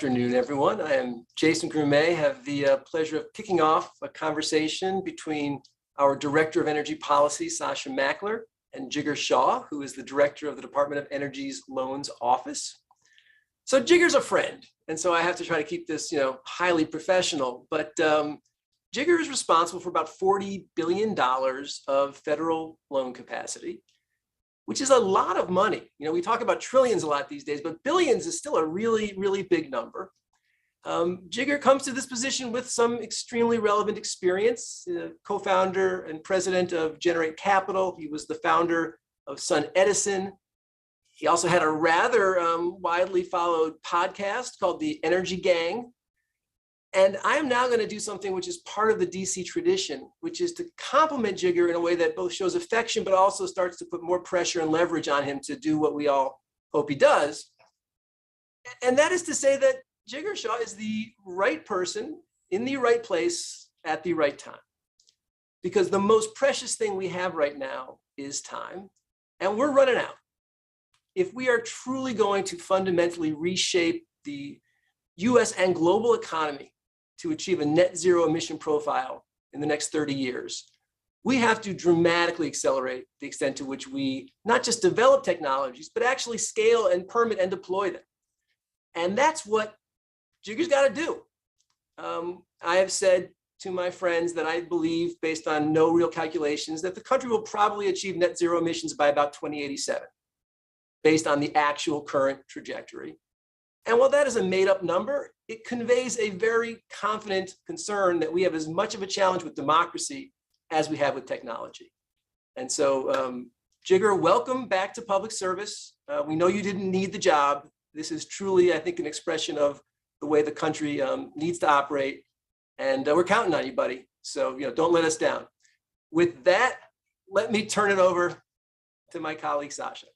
afternoon, everyone. I am Jason Grumet, have the pleasure of kicking off a conversation between our Director of Energy Policy, Sasha Mackler, and Jigar Shah, who is the Director of the Department of Energy's Loans Office. So Jigar's a friend, and so I have to try to keep this, highly professional, but Jigar is responsible for about $40 billion of federal loan capacity, which is a lot of money. We talk about trillions a lot these days, but billions is still a really, really big number. Jigar comes to this position with some extremely relevant experience, co-founder and president of Generate Capital. He was the founder of Sun Edison. He also had a rather widely followed podcast called The Energy Gang. And I am now going to do something which is part of the DC tradition, which is to compliment Jigar in a way that both shows affection, but also starts to put more pressure and leverage on him to do what we all hope he does. And that is to say that Jigar Shah is the right person in the right place at the right time. Because the most precious thing we have right now is time, and we're running out. If we are truly going to fundamentally reshape the US and global economy to achieve a net zero emission profile in the next 30 years, we have to dramatically accelerate the extent to which we not just develop technologies, but actually scale and permit and deploy them. And that's what Jigar's got to do. I have said to my friends that I believe, based on no real calculations, that the country will probably achieve net zero emissions by about 2087, based on the actual current trajectory. And while that is a made-up number, it conveys a very confident concern that we have as much of a challenge with democracy as we have with technology. And so, Jigar, welcome back to public service. We know you didn't need the job. This is truly, I think, an expression of the way the country needs to operate. And we're counting on you, buddy. So, don't let us down. With that, let me turn it over to my colleague, Sasha.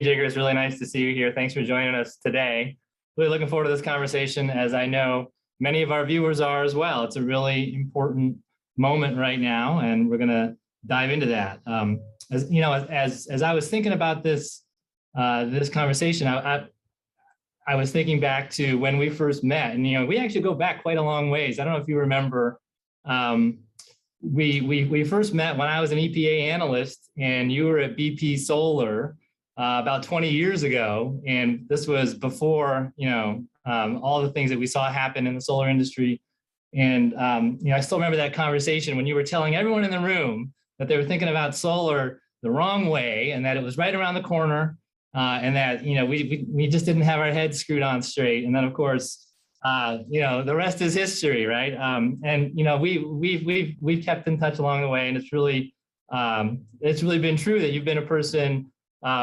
Jigar, it's really nice to see you here. Thanks for joining us today. Really looking forward to this conversation, as I know many of our viewers are as well. It's a really important moment right now, and we're going to dive into that. As I was thinking about this conversation, I was thinking back to when we first met, and we actually go back quite a long ways. I don't know if you remember. We first met when I was an EPA analyst, and you were at BP Solar. About 20 years ago, and this was before all the things that we saw happen in the solar industry. And I still remember that conversation when you were telling everyone in the room that they were thinking about solar the wrong way, and that it was right around the corner, and that we just didn't have our heads screwed on straight. And then of course, the rest is history, right? And we've kept in touch along the way, and it's really been true that you've been a person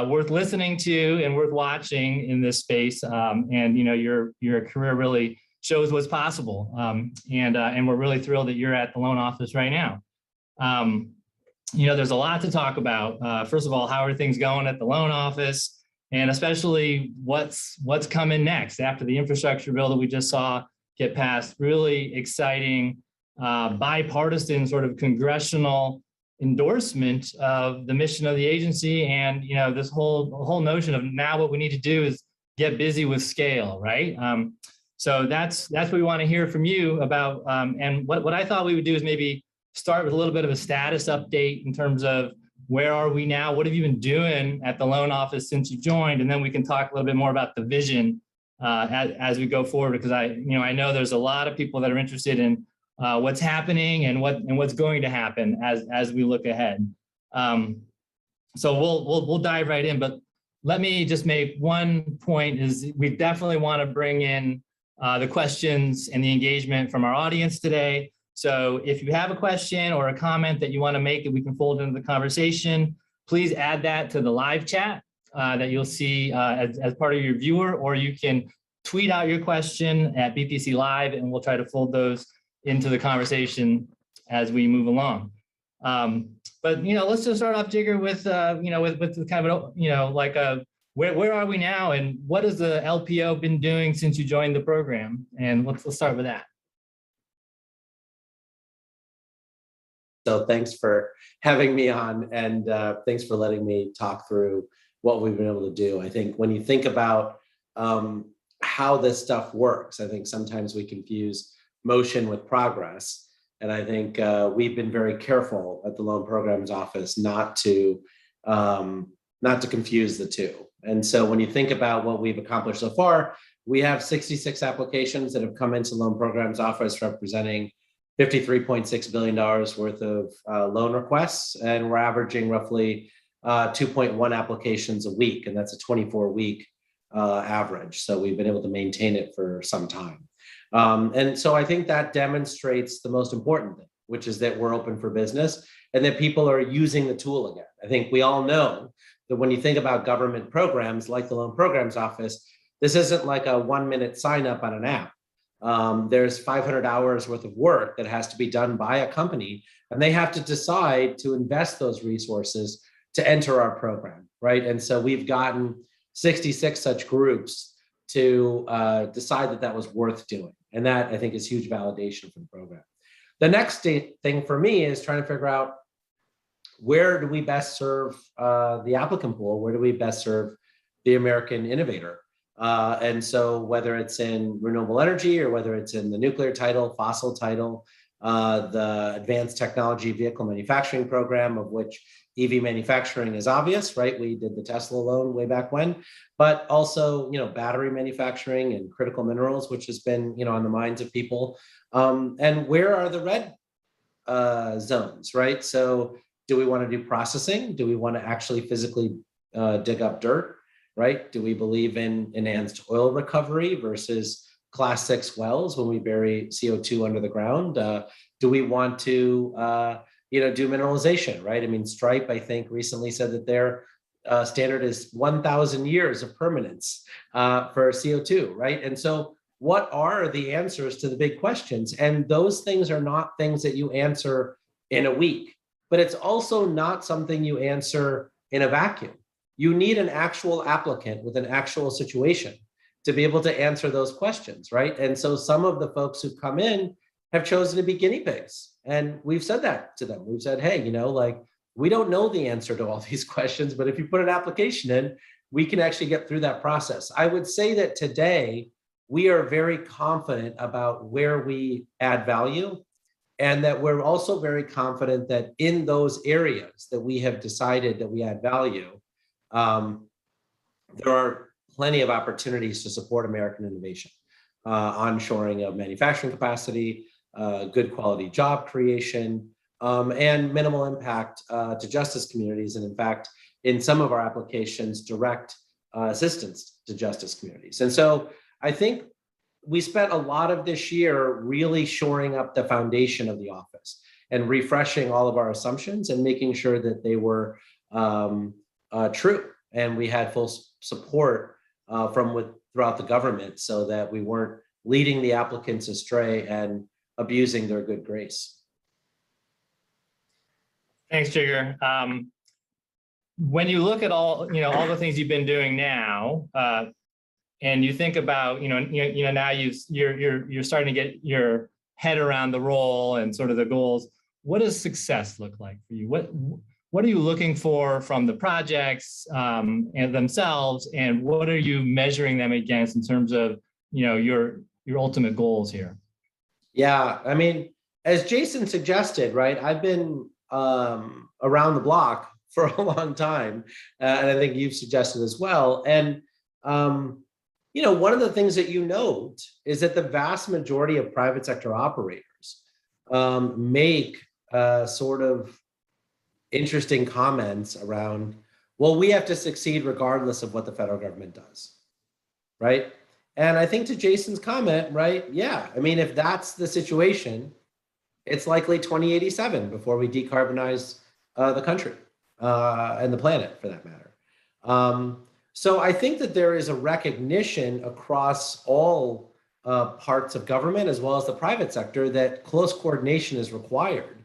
worth listening to and worth watching in this space, and your career really shows what's possible, and we're really thrilled that you're at the loan office right now. There's a lot to talk about. First of all, how are things going at the loan office, and especially what's coming next after the infrastructure bill that we just saw get passed? Really exciting, bipartisan sort of congressional endorsement of the mission of the agency, and this whole notion of now what we need to do is get busy with scale, right? So that's what we want to hear from you about. And what I thought we would do is maybe start with a little bit of a status update in terms of where are we now, what have you been doing at the loan office since you joined, and then we can talk a little bit more about the vision as we go forward, because I know there's a lot of people that are interested in what's happening and what's going to happen as we look ahead. So we'll dive right in, but let me just make one point: is we definitely want to bring in the questions and the engagement from our audience today. So if you have a question or a comment that you want to make that we can fold into the conversation, please add that to the live chat that you'll see as part of your viewer, or you can tweet out your question at BPC Live, and we'll try to fold those into the conversation as we move along. But let's just start off, Jigar, with with kind of where are we now, and what has the LPO been doing since you joined the program? And let's start with that. So thanks for having me on, and thanks for letting me talk through what we've been able to do. I think when you think about how this stuff works, I think sometimes we confuse motion with progress. And I think we've been very careful at the Loan Programs Office not to confuse the two. And so when you think about what we've accomplished so far, we have 66 applications that have come into Loan Programs Office representing $53.6 billion worth of loan requests. And we're averaging roughly 2.1 applications a week. And that's a 24-week average. So we've been able to maintain it for some time. And so I think that demonstrates the most important thing, which is that we're open for business and that people are using the tool again. I think we all know that when you think about government programs like the Loan Programs Office, this isn't like a 1-minute sign up on an app. There's 500 hours worth of work that has to be done by a company, and they have to decide to invest those resources to enter our program, right? And so we've gotten 66 such groups to decide that that was worth doing. And that, I think, is huge validation for the program. The next thing for me is trying to figure out, where do we best serve the applicant pool? Where do we best serve the American innovator? And so whether it's in renewable energy or whether it's in the nuclear title, fossil title, the advanced technology vehicle manufacturing program, of which EV manufacturing is obvious, right? We did the Tesla loan way back when, but also, battery manufacturing and critical minerals, which has been, on the minds of people. And where are the red zones, right? So do we want to do processing? Do we want to actually physically dig up dirt, right? Do we believe in enhanced oil recovery versus class 6 wells when we bury CO2 under the ground? Do we want to, do mineralization, right? I mean, Stripe, I think, recently said that their standard is 1,000 years of permanence for CO2, right? And so what are the answers to the big questions? And those things are not things that you answer in a week, but it's also not something you answer in a vacuum. You need an actual applicant with an actual situation to be able to answer those questions, right? And so some of the folks who come in have chosen to be guinea pigs. And we've said that to them. We've said, hey, we don't know the answer to all these questions, but if you put an application in, we can actually get through that process. I would say that today, we are very confident about where we add value, and that we're also very confident that in those areas that we have decided that we add value, there are plenty of opportunities to support American innovation, onshoring of manufacturing capacity, good quality job creation, and minimal impact to justice communities. And in fact, in some of our applications, direct assistance to justice communities. And so I think we spent a lot of this year really shoring up the foundation of the office and refreshing all of our assumptions and making sure that they were true. And we had full support throughout the government so that we weren't leading the applicants astray and abusing their good grace. Thanks, Jigar. When you look at all the things you've been doing now, and you think about, now you're starting to get your head around the role and sort of the goals. What does success look like for you? What are you looking for from the projects and themselves, and what are you measuring them against in terms of your ultimate goals here? Yeah, I mean, as Jason suggested, right? I've been around the block for a long time, and I think you've suggested as well. And one of the things that you note is that the vast majority of private sector operators make sort of interesting comments around, well, we have to succeed regardless of what the federal government does, right? And I think to Jason's comment, right? Yeah, I mean, if that's the situation, it's likely 2087 before we decarbonize the country and the planet, for that matter. So I think that there is a recognition across all parts of government as well as the private sector that close coordination is required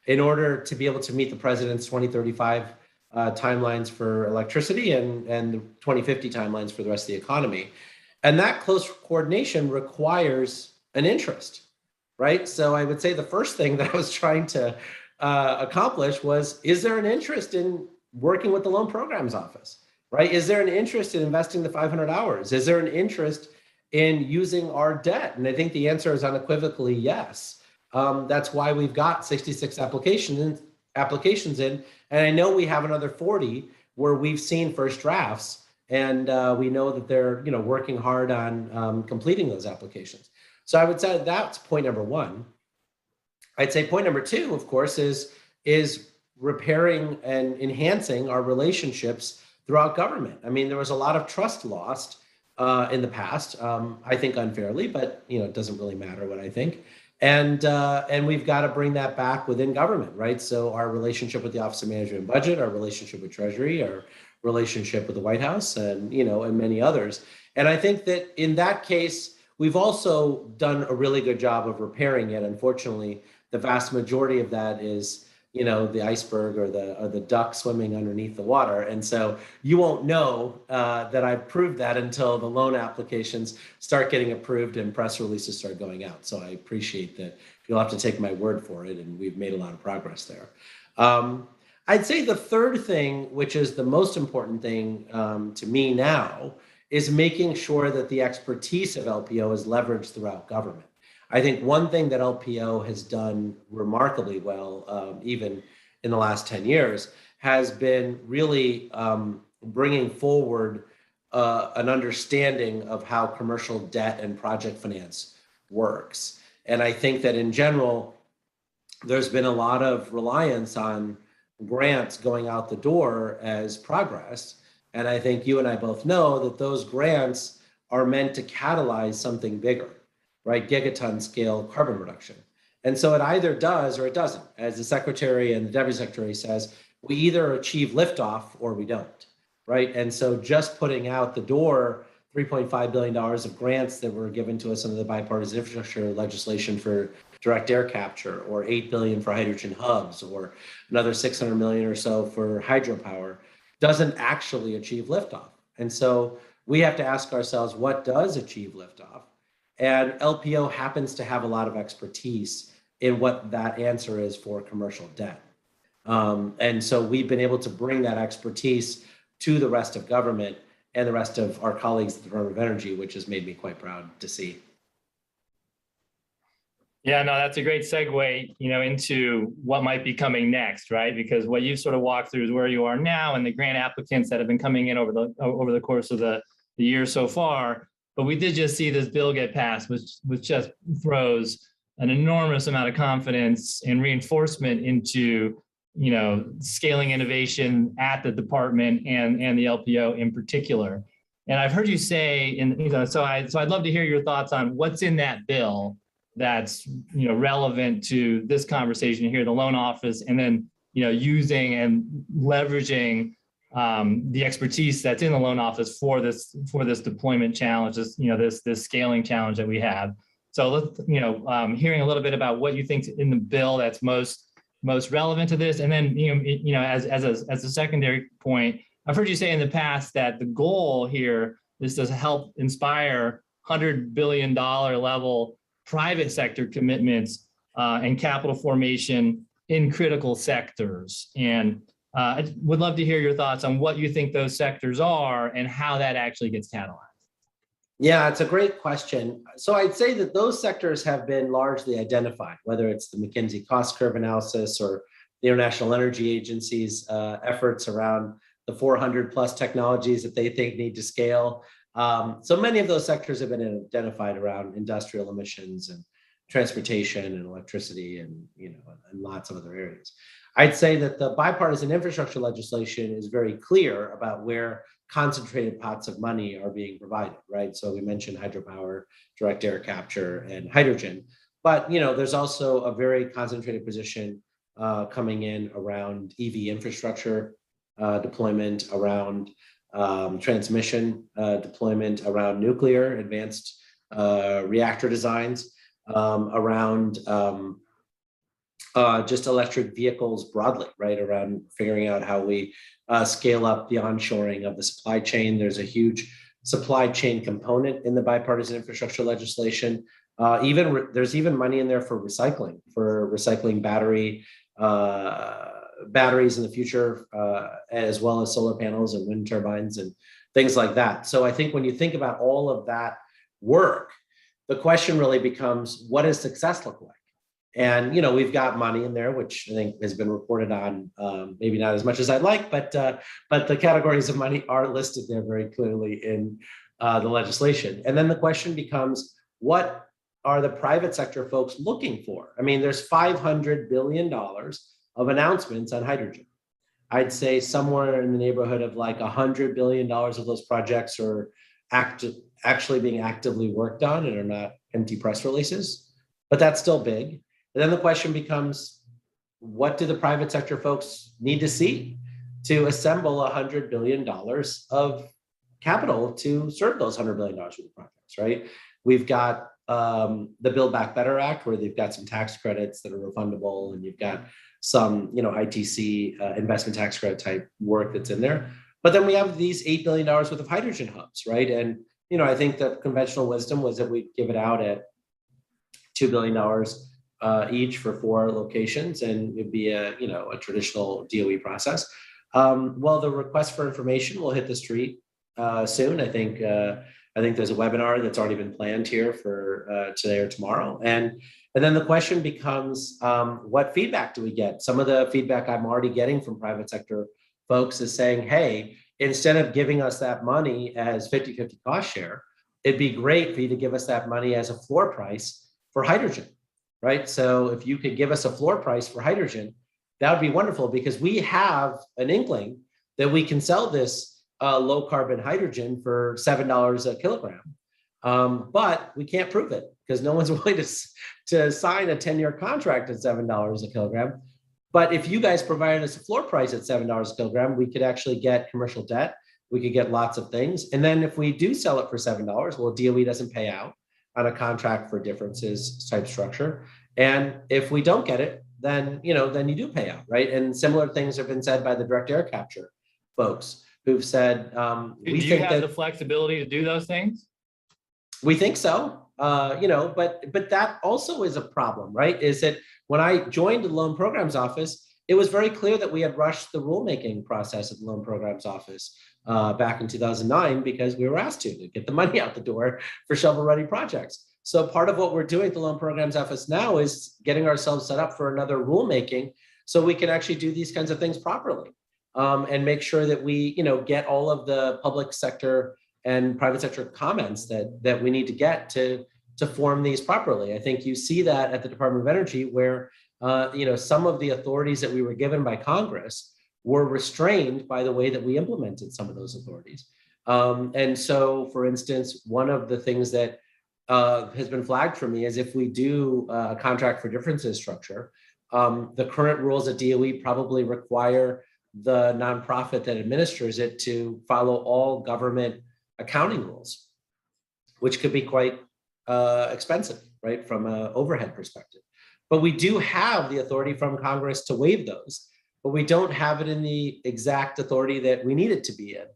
in order to be able to meet the president's 2035 timelines for electricity and the 2050 timelines for the rest of the economy. And that close coordination requires an interest, right? So I would say the first thing that I was trying to accomplish was, is there an interest in working with the Loan Programs Office, right? Is there an interest in investing the 500 hours? Is there an interest in using our debt? And I think the answer is unequivocally yes. That's why we've got 66 applications in, and I know we have another 40 where we've seen first drafts, and we know that they're working hard on completing those applications. So I would say that's point number one. I'd say point number two, of course, is repairing and enhancing our relationships throughout government. I mean, there was a lot of trust lost in the past, I think unfairly, but it doesn't really matter what I think. And we've got to bring that back within government, right? So our relationship with the Office of Management and Budget, our relationship with Treasury, our relationship with the White House, and and many others. And I think that in that case, we've also done a really good job of repairing it. Unfortunately, the vast majority of that is the iceberg or the duck swimming underneath the water. And so you won't know that I've proved that until the loan applications start getting approved and press releases start going out. So I appreciate that you'll have to take my word for it. And we've made a lot of progress there. I'd say the third thing, which is the most important thing to me now, is making sure that the expertise of LPO is leveraged throughout government. I think one thing that LPO has done remarkably well, even in the last 10 years, has been really bringing forward an understanding of how commercial debt and project finance works. And I think that in general, there's been a lot of reliance on grants going out the door as progress. And I think you and I both know that those grants are meant to catalyze something bigger, right? Gigaton scale carbon reduction. And so it either does or it doesn't. As the secretary and the deputy secretary says, we either achieve liftoff or we don't, right? And so just putting out the door $3.5 billion of grants that were given to us under the bipartisan infrastructure legislation for direct air capture, or $8 billion for hydrogen hubs, or another $600 million or so for hydropower, doesn't actually achieve liftoff. And so we have to ask ourselves, what does achieve liftoff? And LPO happens to have a lot of expertise in what that answer is for commercial debt. And so we've been able to bring that expertise to the rest of government and the rest of our colleagues at the Department of Energy, which has made me quite proud to see. Yeah, no, that's a great segue, into what might be coming next, right? Because what you've sort of walked through is where you are now and the grant applicants that have been coming in over the course of the year so far. But we did just see this bill get passed, which just throws an enormous amount of confidence and reinforcement into, scaling innovation at the department and the LPO in particular. And I've heard you say, so I'd love to hear your thoughts on what's in that bill that's relevant to this conversation here, the loan office, and then using and leveraging the expertise that's in the loan office for this deployment challenge, this scaling challenge that we have. So let's hearing a little bit about what you think in the bill that's most relevant to this, and then as a secondary point, I've heard you say in the past that the goal here is to help inspire $100 billion level private sector commitments and capital formation in critical sectors. And I would love to hear your thoughts on what you think those sectors are and how that actually gets catalyzed. Yeah, it's a great question. So I'd say that those sectors have been largely identified, whether it's the McKinsey cost curve analysis or the International Energy Agency's efforts around the 400 plus technologies that they think need to scale. So many of those sectors have been identified around industrial emissions and transportation and electricity and and lots of other areas. I'd say that the bipartisan infrastructure legislation is very clear about where concentrated pots of money are being provided, right? So we mentioned hydropower, direct air capture, and hydrogen, but there's also a very concentrated position coming in around EV infrastructure deployment, around transmission deployment, around nuclear advanced reactor designs, around just electric vehicles broadly, right? Around figuring out how we scale up the onshoring of the supply chain. There's a huge supply chain component in the bipartisan infrastructure legislation. There's even money in there for recycling battery batteries in the future, as well as solar panels and wind turbines and things like that. So I think when you think about all of that work, the question really becomes, what does success look like? And, we've got money in there, which I think has been reported on, maybe not as much as I'd like, but the categories of money are listed there very clearly in the legislation. And then the question becomes, what are the private sector folks looking for? I mean, there's $500 billion of announcements on hydrogen. I'd say somewhere in the neighborhood of like $100 billion of those projects are actually being actively worked on and are not empty press releases, but that's still big. And then the question becomes, what do the private sector folks need to see to assemble $100 billion of capital to serve those $100 billion worth of projects, right? We've got the Build Back Better Act, where they've got some tax credits that are refundable, and you've got some, ITC investment tax credit type work that's in there. But then we have these $8 billion worth of hydrogen hubs, right? And, I think the conventional wisdom was that we'd give it out at $2 billion each for 4 locations, and it'd be a traditional DOE process. Well, the request for information will hit the street soon. I think there's a webinar that's already been planned here for today or tomorrow. And then the question becomes, what feedback do we get? Some of the feedback I'm already getting from private sector folks is saying, hey, instead of giving us that money as 50-50 cost share, it'd be great for you to give us that money as a floor price for hydrogen, right? So if you could give us a floor price for hydrogen, that would be wonderful, because we have an inkling that we can sell this low carbon hydrogen for $7 a kilogram. But we can't prove it because no one's willing to sign a 10-year contract at $7 a kilogram. But if you guys provided us a floor price at $7 a kilogram, we could actually get commercial debt. We could get lots of things. And then if we do sell it for $7, well, DOE doesn't pay out on a contract for differences type structure. And if we don't get it, then you do pay out, right? And similar things have been said by the direct air capture folks who've said, do you have the flexibility to do those things? We think so, but that also is a problem, right? Is that when I joined the Loan Programs Office, it was very clear that we had rushed the rulemaking process at the Loan Programs Office back in 2009 because we were asked to get the money out the door for shovel-ready projects. So part of what we're doing at the Loan Programs Office now is getting ourselves set up for another rulemaking so we can actually do these kinds of things properly and make sure that we, get all of the public sector and private sector comments that we need to get to form these properly. I think you see that at the Department of Energy, where some of the authorities that we were given by Congress were restrained by the way that we implemented some of those authorities. And so, for instance, one of the things that has been flagged for me is if we do a contract for differences structure, the current rules at DOE probably require the nonprofit that administers it to follow all government accounting rules, which could be quite expensive, right, from an overhead perspective. But we do have the authority from Congress to waive those, but we don't have it in the exact authority that we need it to be in.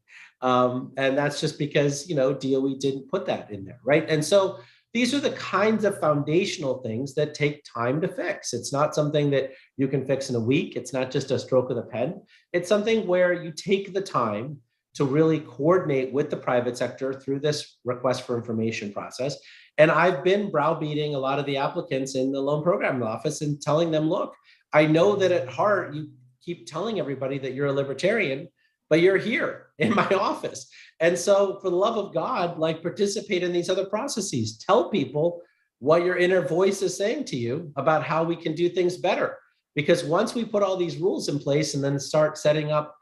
And that's just because, DOE didn't put that in there, right? And so these are the kinds of foundational things that take time to fix. It's not something that you can fix in a week. It's not just a stroke of the pen. It's something where you take the time to really coordinate with the private sector through this request for information process. And I've been browbeating a lot of the applicants in the Loan Programs Office and telling them, look, I know that at heart, you keep telling everybody that you're a libertarian, but you're here in my office. And so for the love of God, participate in these other processes. Tell people what your inner voice is saying to you about how we can do things better. Because once we put all these rules in place and then start setting up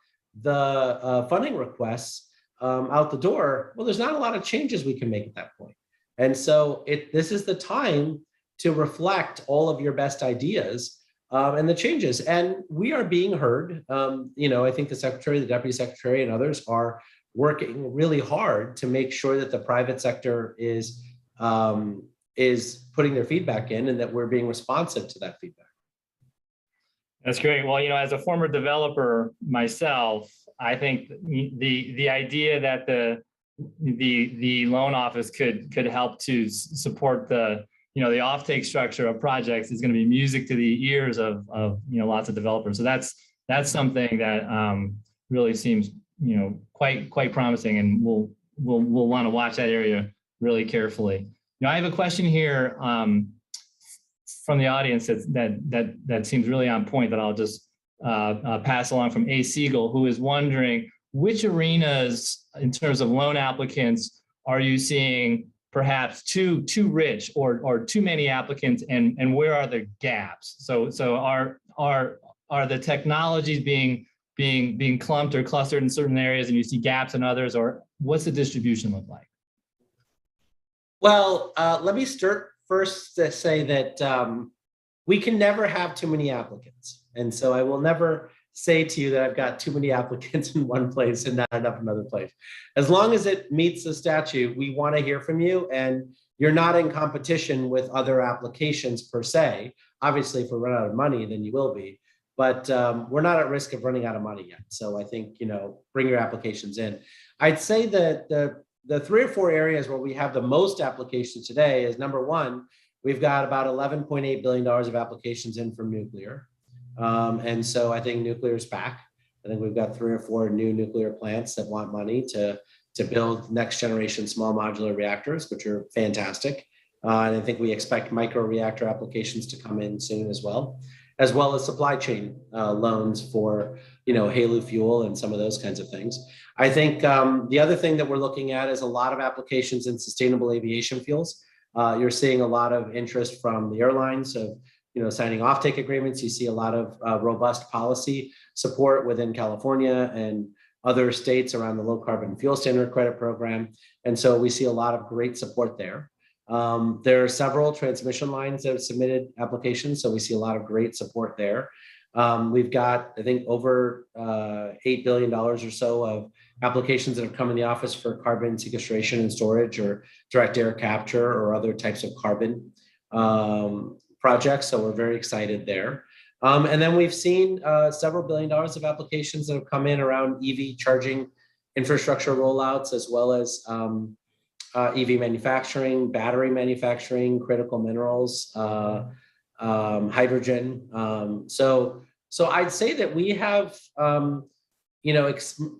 the funding requests out the door, well, there's not a lot of changes we can make at that point. And so this is the time to reflect all of your best ideas and the changes. And we are being heard. I think the secretary, the deputy secretary, and others are working really hard to make sure that the private sector is putting their feedback in and that we're being responsive to that feedback. That's great. Well, as a former developer myself, I think the idea that the loan office could help to support the the offtake structure of projects is going to be music to the ears of lots of developers. So that's something that really seems quite promising, and we'll want to watch that area really carefully. I have a question here from the audience that seems really on point that I'll just pass along from A. Siegel, who is wondering which arenas in terms of loan applicants are you seeing perhaps too rich or too many applicants, and where are the gaps? So are the technologies being clumped or clustered in certain areas and you see gaps in others, or what's the distribution look like? Well, let me start first to say that we can never have too many applicants. And so I will never say to you that I've got too many applicants in one place and not enough in another place. As long as it meets the statute, we want to hear from you, and you're not in competition with other applications per se. Obviously, if we run out of money, then you will be, but we're not at risk of running out of money yet. So I think, bring your applications in. I'd say that the 3 or 4 areas where we have the most applications today is, number one, we've got about $11.8 billion of applications in from nuclear. And so I think nuclear is back. I think we've got 3 or 4 new nuclear plants that want money to build next generation small modular reactors, which are fantastic. And I think we expect micro reactor applications to come in soon as well as supply chain loans for, HALEU fuel and some of those kinds of things. I think the other thing that we're looking at is a lot of applications in sustainable aviation fuels. You're seeing a lot of interest from the airlines of, signing offtake agreements. You see a lot of robust policy support within California and other states around the low carbon fuel standard credit program. And so we see a lot of great support there. There are several transmission lines that have submitted applications, so we see a lot of great support there. We've got, I think, over $8 billion or so of applications that have come in the office for carbon sequestration and storage or direct air capture or other types of carbon projects. So we're very excited there. And then we've seen several $1 billion of applications that have come in around EV charging infrastructure rollouts, as well as EV manufacturing, battery manufacturing, critical minerals, hydrogen. So I'd say that we have,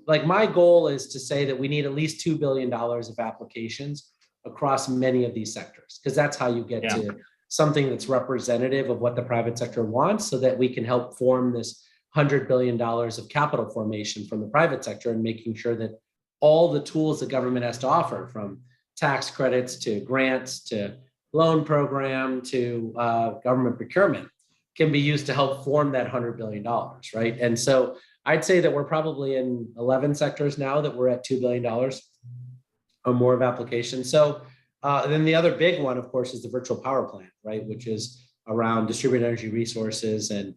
like my goal is to say that we need at least $2 billion of applications across many of these sectors, because that's how you get to something that's representative of what the private sector wants, so that we can help form this $100 billion of capital formation from the private sector, and making sure that all the tools the government has to offer, from tax credits to grants to loan program to government procurement, can be used to help form that $100 billion, right? And so I'd say that we're probably in 11 sectors now that we're at $2 billion or more of applications. So then the other big one, of course, is the virtual power plant, right? Which is around distributed energy resources and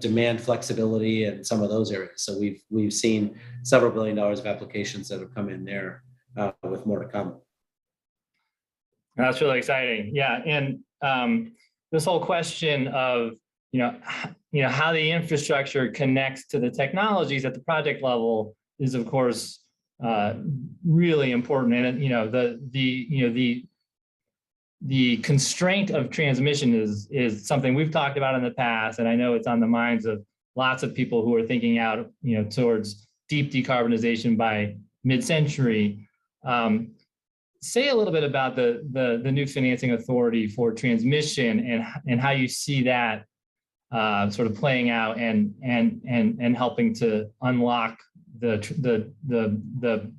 demand flexibility and some of those areas. So we've seen several $1 billion of applications that have come in there, with more to come. That's really exciting. Yeah, and this whole question of how the infrastructure connects to the technologies at the project level is, of course, really important. And the constraint of transmission is something we've talked about in the past, and I know it's on the minds of lots of people who are thinking out towards deep decarbonization by mid-century. Say a little bit about the new financing authority for transmission and how you see that sort of playing out and helping to unlock the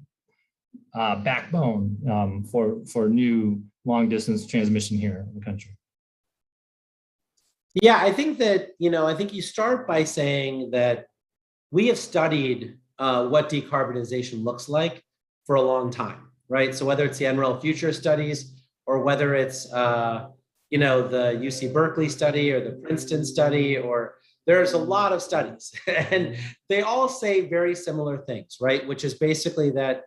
backbone for new long distance transmission here in the country. Yeah, I think that I think you start by saying that we have studied what decarbonization looks like for a long time. Right. So whether it's the NREL Future studies or whether it's, the UC Berkeley study or the Princeton study, or there's a lot of studies and they all say very similar things, right? Which is basically that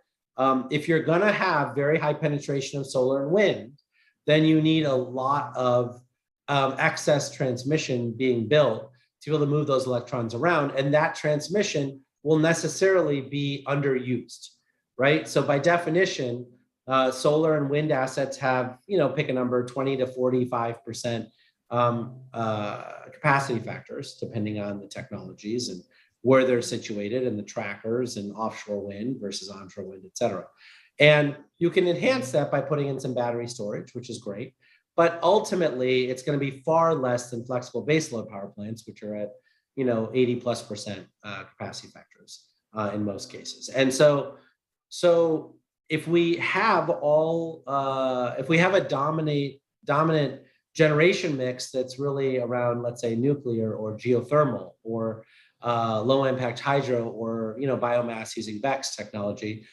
if you're going to have very high penetration of solar and wind, then you need a lot of excess transmission being built to be able to move those electrons around. And that transmission will necessarily be underused. Right. So by definition, Solar and wind assets have, pick a number, 20 to 45% capacity factors, depending on the technologies and where they're situated and the trackers and offshore wind versus onshore wind, et cetera. And you can enhance that by putting in some battery storage, which is great. But ultimately, it's going to be far less than flexible baseload power plants, which are at 80+% capacity factors in most cases. And so if we have a dominant generation mix that's really around, let's say, nuclear or geothermal or low impact hydro or biomass using BECCS technology,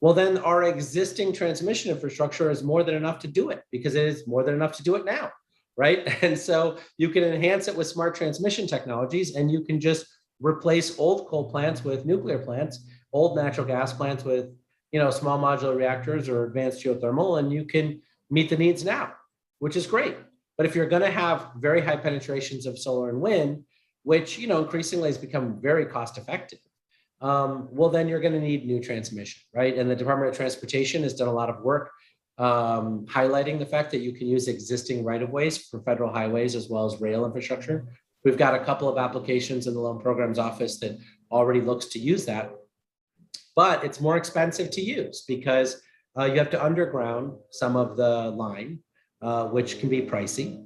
well, then our existing transmission infrastructure is more than enough to do it, because it is more than enough to do it now, right? And so you can enhance it with smart transmission technologies, and you can just replace old coal plants with nuclear plants, old natural gas plants with small modular reactors or advanced geothermal, and you can meet the needs now, which is great. But if you're going to have very high penetrations of solar and wind, which increasingly has become very cost effective, well, then you're going to need new transmission, right? And the Department of Transportation has done a lot of work highlighting the fact that you can use existing right-of-ways for federal highways as well as rail infrastructure. We've got a couple of applications in the Loan Programs Office that already looks to use that, but it's more expensive to use because you have to underground some of the line, which can be pricey.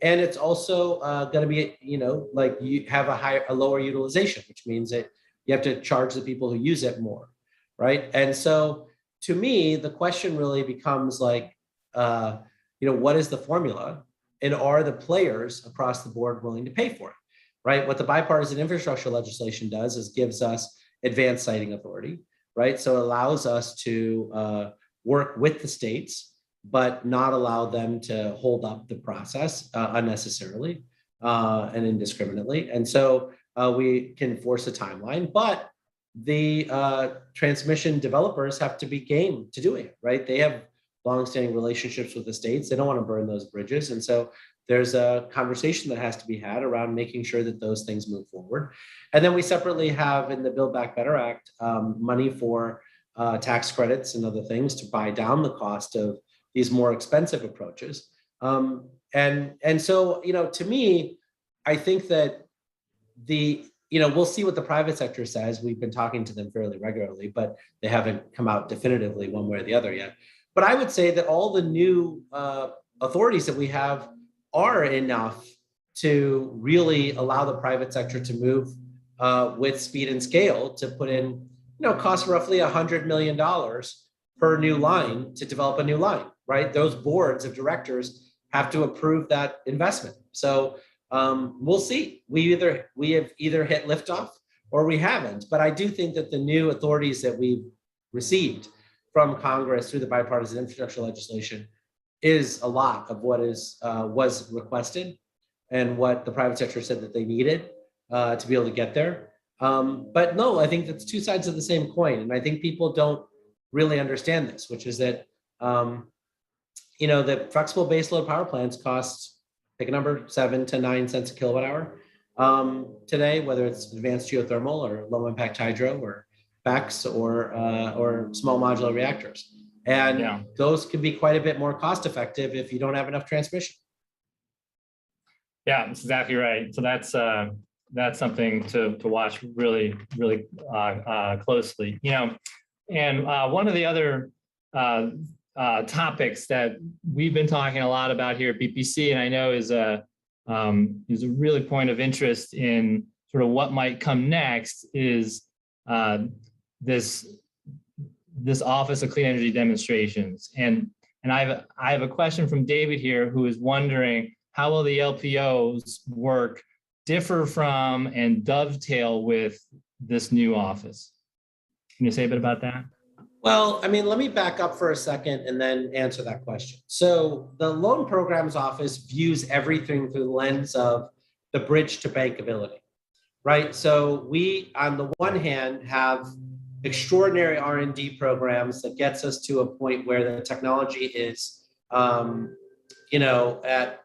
And it's also going to be, like you have a lower utilization, which means that you have to charge the people who use it more, right? And so to me, the question really becomes like, what is the formula? And are the players across the board willing to pay for it, right? What the bipartisan infrastructure legislation does is gives us advanced siting authority, right? So it allows us to work with the states, but not allow them to hold up the process unnecessarily and indiscriminately. And so we can force a timeline, but the transmission developers have to be game to doing it, right? They have longstanding relationships with the states. They don't want to burn those bridges. And so there's a conversation that has to be had around making sure that those things move forward. And then we separately have in the Build Back Better Act money for tax credits and other things to buy down the cost of these more expensive approaches. And so, to me, I think that we'll see what the private sector says. We've been talking to them fairly regularly, but they haven't come out definitively one way or the other yet. But I would say that all the new authorities that we have are enough to really allow the private sector to move with speed and scale to put in, cost roughly $100 million per new line to develop a new line, right? Those boards of directors have to approve that investment. So we'll see. We have either hit liftoff or we haven't. But I do think that the new authorities that we've received from Congress through the bipartisan infrastructure legislation is a lot of what was requested and what the private sector said that they needed to be able to get there. But no, I think that's two sides of the same coin. And I think people don't really understand this, which is that, the flexible baseload power plants cost, pick a number, 7 to 9 cents a kilowatt hour today, whether it's advanced geothermal or low impact hydro or BECCS or small modular reactors. And those can be quite a bit more cost effective if you don't have enough transmission. Yeah, that's exactly right. So that's something to watch really, really closely. And one of the other topics that we've been talking a lot about here at BPC, and I know is a really point of interest in sort of what might come next, is this Office of Clean Energy Demonstrations. And I have a question from David here, who is wondering, how will the LPO's work differ from and dovetail with this new office? Can you say a bit about that? Well, let me back up for a second and then answer that question. So the Loan Programs Office views everything through the lens of the bridge to bankability, right? So we, on the one hand, have extraordinary R&D programs that gets us to a point where the technology is, at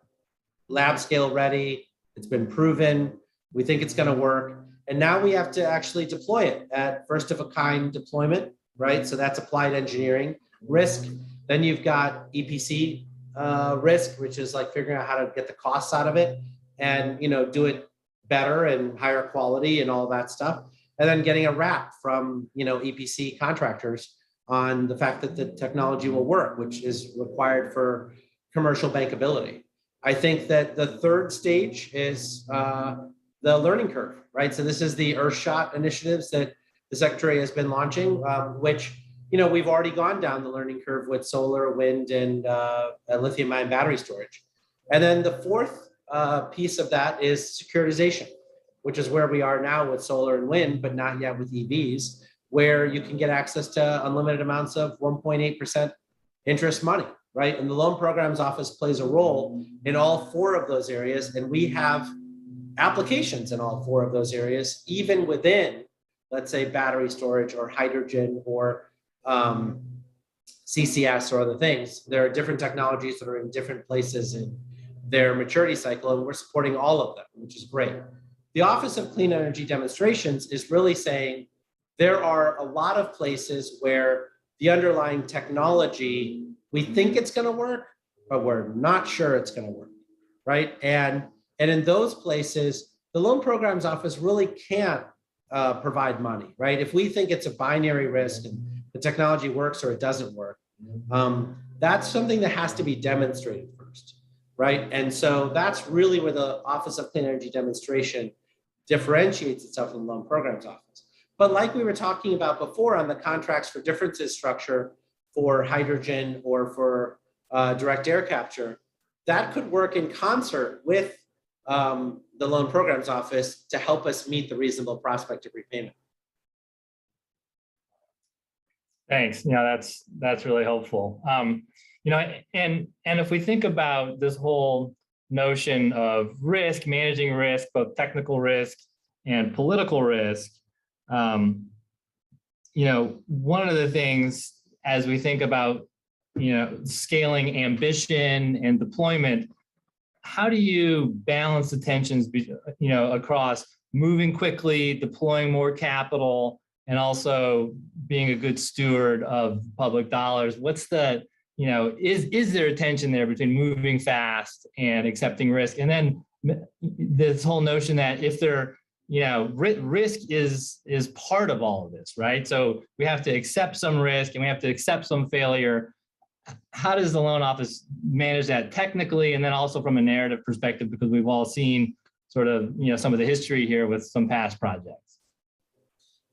lab scale ready. It's been proven. We think it's going to work. And now we have to actually deploy it at first of a kind deployment right? So that's applied engineering risk. Then you've got EPC risk, which is like figuring out how to get the costs out of it and, do it better and higher quality and all that stuff. And then getting a wrap from, EPC contractors on the fact that the technology will work, which is required for commercial bankability. I think that the third stage is the learning curve, right? So this is the Earthshot initiatives that the Secretary has been launching, which, we've already gone down the learning curve with solar, wind, and lithium-ion battery storage. And then the fourth piece of that is securitization, which is where we are now with solar and wind, but not yet with EVs, where you can get access to unlimited amounts of 1.8% interest money, right? And the Loan Programs Office plays a role in all four of those areas. And we have applications in all four of those areas, even within, let's say, battery storage or hydrogen or CCS or other things. There are different technologies that are in different places in their maturity cycle, and we're supporting all of them, which is great. The Office of Clean Energy Demonstrations is really saying there are a lot of places where the underlying technology, we think it's going to work, but we're not sure it's going to work, right? And in those places, the Loan Programs Office really can't provide money, right? If we think it's a binary risk and the technology works or it doesn't work, that's something that has to be demonstrated first, right? And so that's really where the Office of Clean Energy Demonstration differentiates itself from the Loan Programs Office. But like we were talking about before on the contracts for differences structure for hydrogen or for direct air capture, that could work in concert with the Loan Programs Office to help us meet the reasonable prospect of repayment. Thanks. Yeah, that's really helpful. And if we think about this whole notion of risk, managing risk, both technical risk and political risk, one of the things as we think about, scaling ambition and deployment, how do you balance the tensions, across moving quickly, deploying more capital, and also being a good steward of public dollars? What's the, is there a tension there between moving fast and accepting risk? And then this whole notion that if there, risk is part of all of this, right? So we have to accept some risk and we have to accept some failure. How does the loan office manage that technically and then also from a narrative perspective? Because we've all seen sort of, some of the history here with some past projects.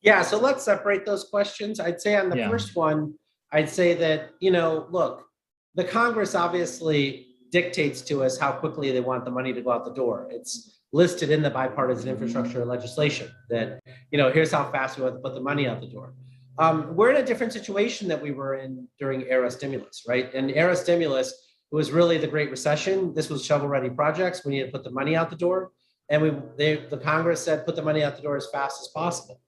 Yeah, so let's separate those questions. I'd say on the first one, I'd say that, look, the Congress obviously dictates to us how quickly they want the money to go out the door. It's listed in the bipartisan infrastructure legislation that, here's how fast we want to put the money out the door. We're in a different situation that we were in during era stimulus, right? And era stimulus, it was really the Great Recession. This was shovel-ready projects. We need to put the money out the door. And the Congress said, put the money out the door as fast as possible.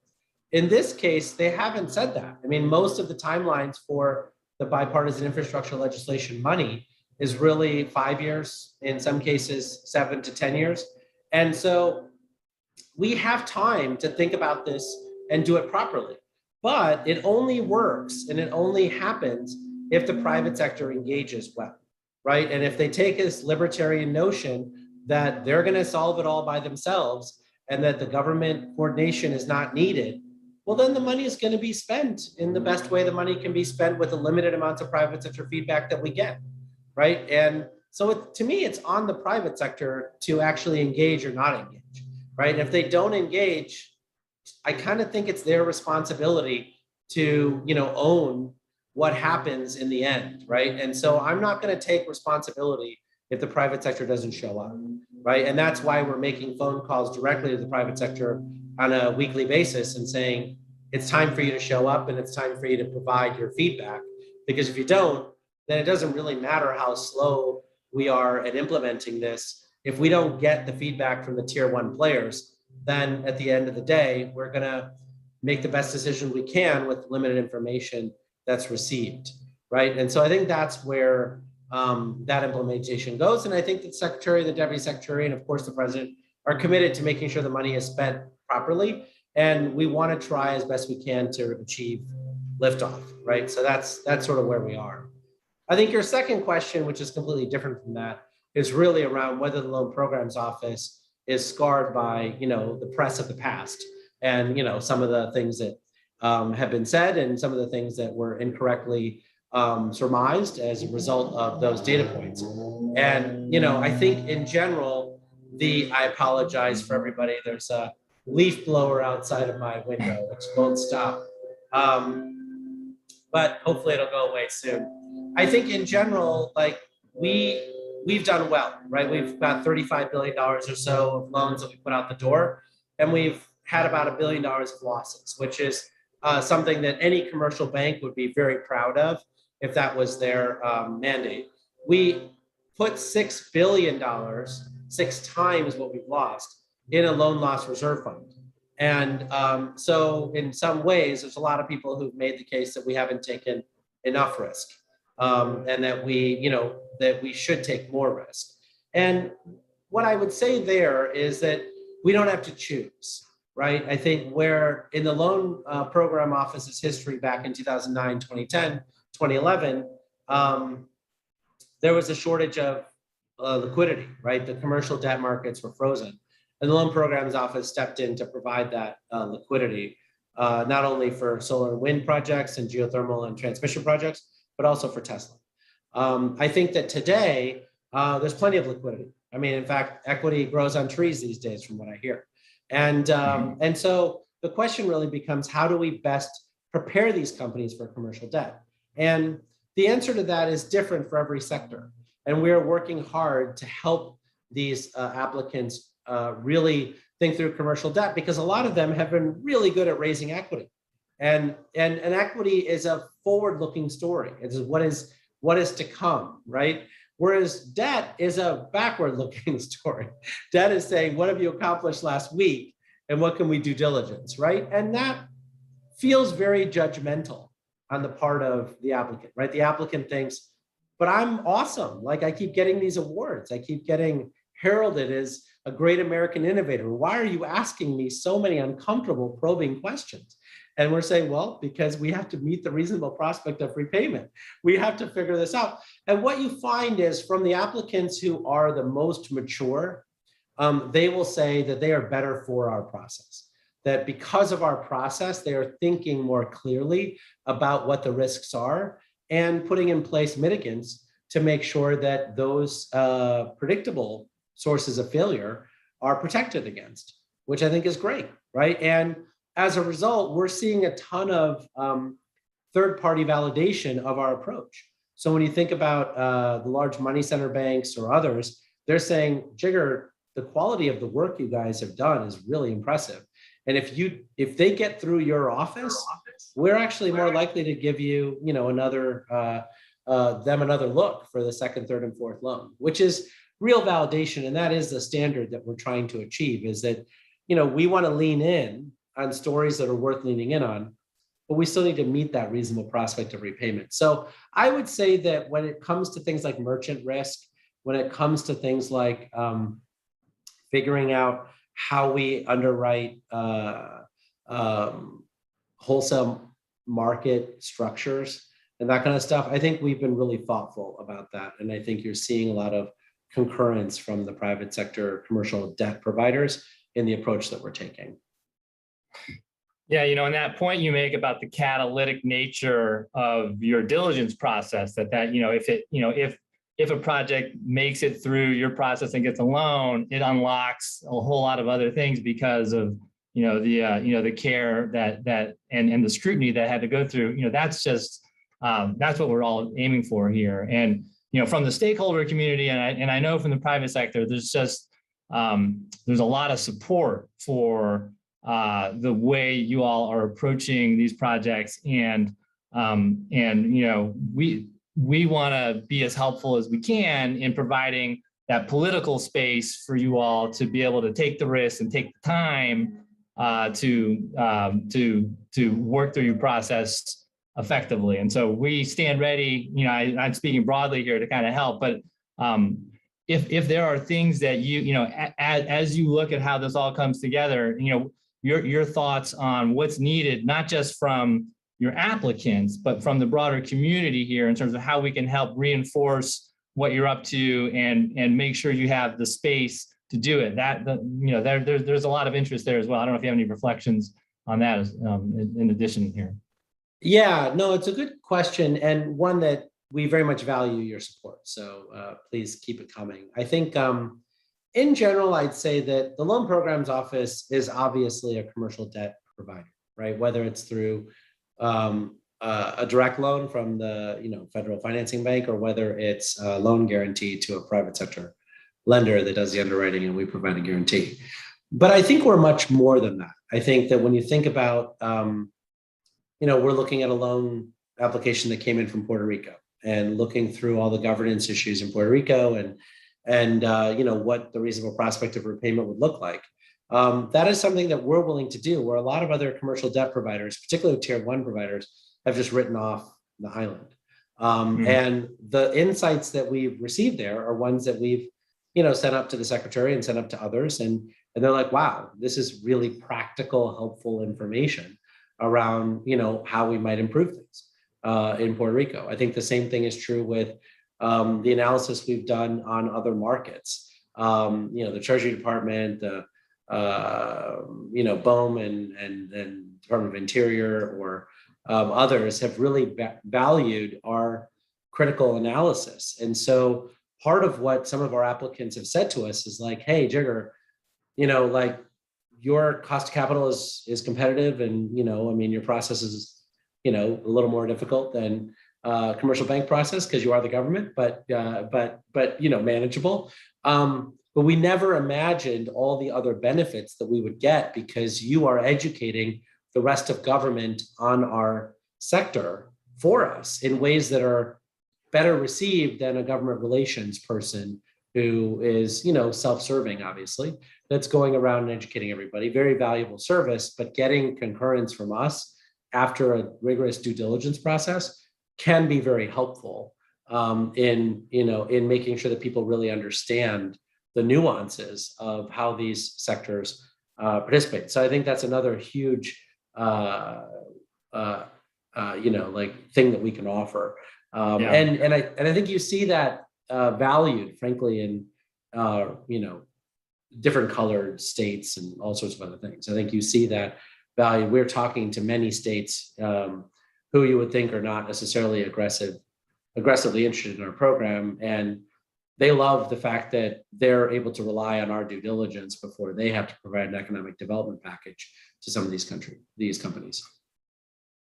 In this case, they haven't said that. I mean, most of the timelines for the bipartisan infrastructure legislation money is really 5 years, in some cases, 7 to 10 years. And so we have time to think about this and do it properly. But it only works and it only happens if the private sector engages well, right? And if they take this libertarian notion that they're going to solve it all by themselves and that the government coordination is not needed, well, then the money is going to be spent in the best way the money can be spent with the limited amounts of private sector feedback that we get, right? And so to me, it's on the private sector to actually engage or not engage, right? And if they don't engage, I kind of think it's their responsibility to, own what happens in the end, right? And so I'm not going to take responsibility if the private sector doesn't show up, right? And that's why we're making phone calls directly to the private sector on a weekly basis and saying, it's time for you to show up and it's time for you to provide your feedback. Because if you don't, then it doesn't really matter how slow we are at implementing this. If we don't get the feedback from the tier one players, then at the end of the day, we're going to make the best decision we can with limited information that's received, right? And so I think that's where that implementation goes. And I think the secretary, the deputy secretary, and of course the president are committed to making sure the money is spent properly. And we want to try as best we can to achieve liftoff, right? So that's sort of where we are. I think your second question, which is completely different from that, is really around whether the Loan Programs Office is scarred by, the press of the past and, some of the things that have been said and some of the things that were incorrectly surmised as a result of those data points. And, I think in general, I apologize for everybody. There's a leaf blower outside of my window, which won't stop. But hopefully it'll go away soon. I think in general, like we've done well, right? We've got $35 billion or so of loans that we put out the door, and we've had about $1 billion of losses, which is something that any commercial bank would be very proud of if that was their mandate. We put $6 billion, 6 times what we've lost, in a loan loss reserve fund. And so in some ways, there's a lot of people who've made the case that we haven't taken enough risk, and that we should take more risk. And what I would say there is that we don't have to choose, right? I think where in the Loan Program Office's history back in 2009, 2010, 2011, there was a shortage of liquidity, right? The commercial debt markets were frozen. And the Loan Programs Office stepped in to provide that liquidity, not only for solar and wind projects and geothermal and transmission projects, but also for Tesla. I think that today, there's plenty of liquidity. I mean, in fact, equity grows on trees these days, from what I hear. And so the question really becomes, how do we best prepare these companies for commercial debt? And the answer to that is different for every sector. And we're working hard to help these applicants really think through commercial debt, because a lot of them have been really good at raising equity. And equity is a forward-looking story. It's what is to come, right? Whereas debt is a backward-looking story. Debt is saying, what have you accomplished last week, and what can we do diligence, right? And that feels very judgmental on the part of the applicant, right? The applicant thinks, but I'm awesome. Like, I keep getting these awards. I keep getting heralded as a great American innovator. Why are you asking me so many uncomfortable probing questions? And we're saying, well, because we have to meet the reasonable prospect of repayment. We have to figure this out. And what you find is, from the applicants who are the most mature, they will say that they are better for our process. That because of our process, they are thinking more clearly about what the risks are and putting in place mitigants to make sure that those predictable sources of failure are protected against, which I think is great, right? And as a result, we're seeing a ton of third-party validation of our approach. So when you think about the large money center banks or others, they're saying, Jigar, the quality of the work you guys have done is really impressive. And if they get through your office, we're actually more likely to give you, another look for the second, third, and fourth loan, which is real validation. And that is the standard that we're trying to achieve, is that, we want to lean in on stories that are worth leaning in on, but we still need to meet that reasonable prospect of repayment. So I would say that when it comes to things like merchant risk, when it comes to things like figuring out how we underwrite wholesale market structures and that kind of stuff, I think we've been really thoughtful about that. And I think you're seeing a lot of concurrence from the private sector commercial debt providers in the approach that we're taking. Yeah, and that point you make about the catalytic nature of your diligence process, if a project makes it through your process and gets a loan, it unlocks a whole lot of other things because of the care that and the scrutiny that had to go through. That's just that's what we're all aiming for here. And from the stakeholder community, and I know from the private sector, there's just there's a lot of support for the way you all are approaching these projects, and we want to be as helpful as we can in providing that political space for you all to be able to take the risk and take the time to work through your process effectively. And so we stand ready. I'm speaking broadly here to kind of help, but if there are things that as you look at how this all comes together, your thoughts on what's needed, not just from your applicants, but from the broader community here in terms of how we can help reinforce what you're up to and make sure you have the space to do it. There's a lot of interest there as well. I don't know if you have any reflections on that in addition here. Yeah, no, it's a good question, and one that we very much value your support. So please keep it coming. I think in general, I'd say that the Loan Programs Office is obviously a commercial debt provider, right? Whether it's through a direct loan from the federal financing bank, or whether it's a loan guarantee to a private sector lender that does the underwriting and we provide a guarantee. But I think we're much more than that. I think that when you think about, we're looking at a loan application that came in from Puerto Rico and looking through all the governance issues in Puerto Rico and what the reasonable prospect of repayment would look like. That is something that we're willing to do, where a lot of other commercial debt providers, particularly tier one providers, have just written off the island. And the insights that we've received there are ones that we've sent up to the secretary and sent up to others, and they're like, wow, this is really practical, helpful information around how we might improve things in Puerto Rico. I think the same thing is true with the analysis we've done on other markets. The Treasury Department, the BOEM and Department of Interior, or others have really valued our critical analysis. And so part of what some of our applicants have said to us is like, hey, Jigar, your cost of capital is competitive, and your process is a little more difficult than commercial bank process because you are the government, but manageable. But we never imagined all the other benefits that we would get because you are educating the rest of government on our sector for us in ways that are better received than a government relations person who is, self-serving, obviously, that's going around and educating everybody. Very valuable service, but getting concurrence from us after a rigorous due diligence process can be very helpful in making sure that people really understand the nuances of how these sectors participate. So I think that's another huge, thing that we can offer. And I think you see that valued, frankly, in different colored states and all sorts of other things. I think you see that value. We're talking to many states who you would think are not necessarily aggressively interested in our program, and they love the fact that they're able to rely on our due diligence before they have to provide an economic development package to some of these companies.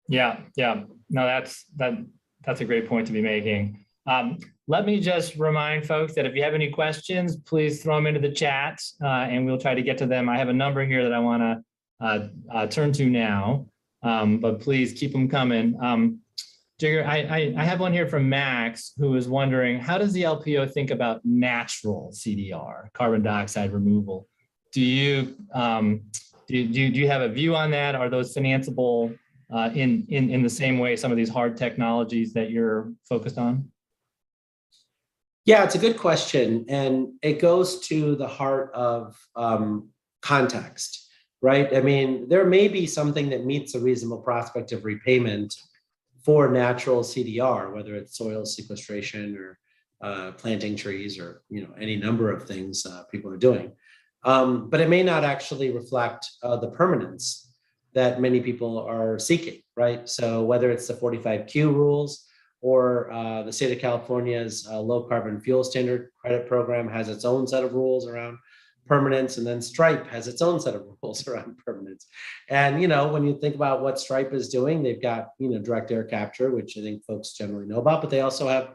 Yeah. No, that's a great point to be making. Let me just remind folks that if you have any questions, please throw them into the chat and we'll try to get to them. I have a number here that I want to turn to now, but please keep them coming. Jigar, I have one here from Max, who is wondering, how does the LPO think about natural CDR, carbon dioxide removal? Do you have a view on that? Are those financeable in the same way some of these hard technologies that you're focused on? Yeah, it's a good question. And it goes to the heart of context, right? I mean, there may be something that meets a reasonable prospect of repayment for natural CDR, whether it's soil sequestration or planting trees or any number of things people are doing. But it may not actually reflect the permanence that many people are seeking, right? So whether it's the 45Q rules or the state of California's low carbon fuel standard credit program has its own set of rules around permanence, and then Stripe has its own set of rules around permanence. And when you think about what Stripe is doing, they've got direct air capture, which I think folks generally know about, but they also have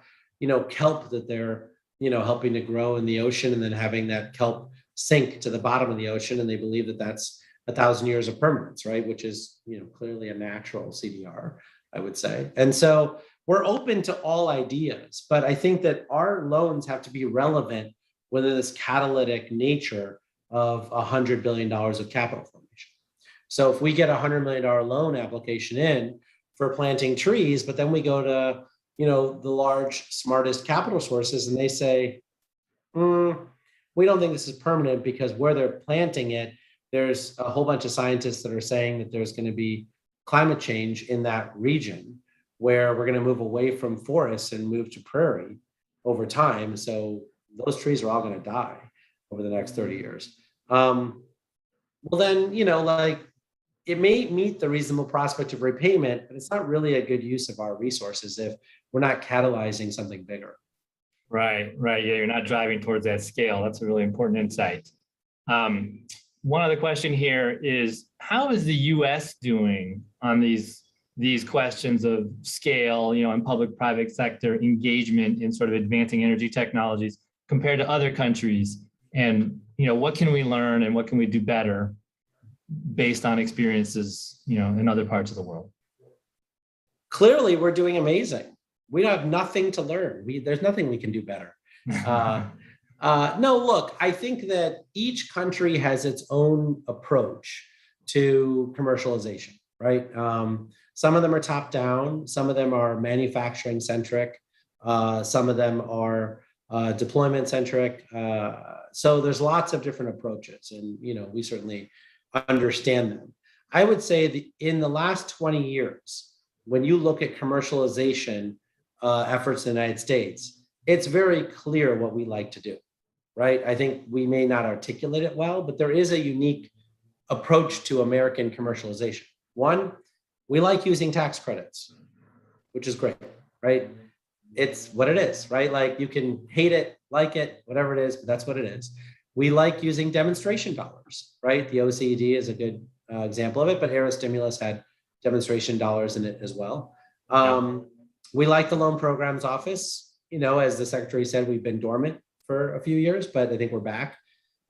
kelp that they're helping to grow in the ocean, and then having that kelp sink to the bottom of the ocean, and they believe that that's 1,000 years of permanence, right? Which is clearly a natural CDR, I would say. And so we're open to all ideas, but I think that our loans have to be relevant within this catalytic nature of $100 billion of capital formation. So if we get a $100 million loan application in for planting trees, but then we go to the large, smartest capital sources, and they say, we don't think this is permanent because where they're planting it, there's a whole bunch of scientists that are saying that there's going to be climate change in that region, where we're going to move away from forests and move to prairie over time. So those trees are all going to die over the next 30 years. Well, then, like, it may meet the reasonable prospect of repayment, but it's not really a good use of our resources if we're not catalyzing something bigger. Right. Yeah, you're not driving towards that scale. That's a really important insight. One other question here is, how is the U.S. doing on these questions of scale, and public-private sector engagement in sort of advancing energy technologies compared to other countries? And, what can we learn and what can we do better based on experiences, in other parts of the world? Clearly, we're doing amazing. We have nothing to learn. There's nothing we can do better. No, look, I think that each country has its own approach to commercialization, right? Some of them are top down, some of them are manufacturing centric, some of them are deployment centric. So there's lots of different approaches, and we certainly understand them. I would say that in the last 20 years, when you look at commercialization efforts in the United States, it's very clear what we like to do, right? I think we may not articulate it well, but there is a unique approach to American commercialization. One, we like using tax credits, which is great, right? It's what it is, right? Like, you can hate it, like it, whatever it is, but that's what it is. We like using demonstration dollars, right? The OECD is a good example of it, but Aerostimulus had demonstration dollars in it as well. We like the Loan Programs Office. As the secretary said, we've been dormant for a few years, but I think we're back.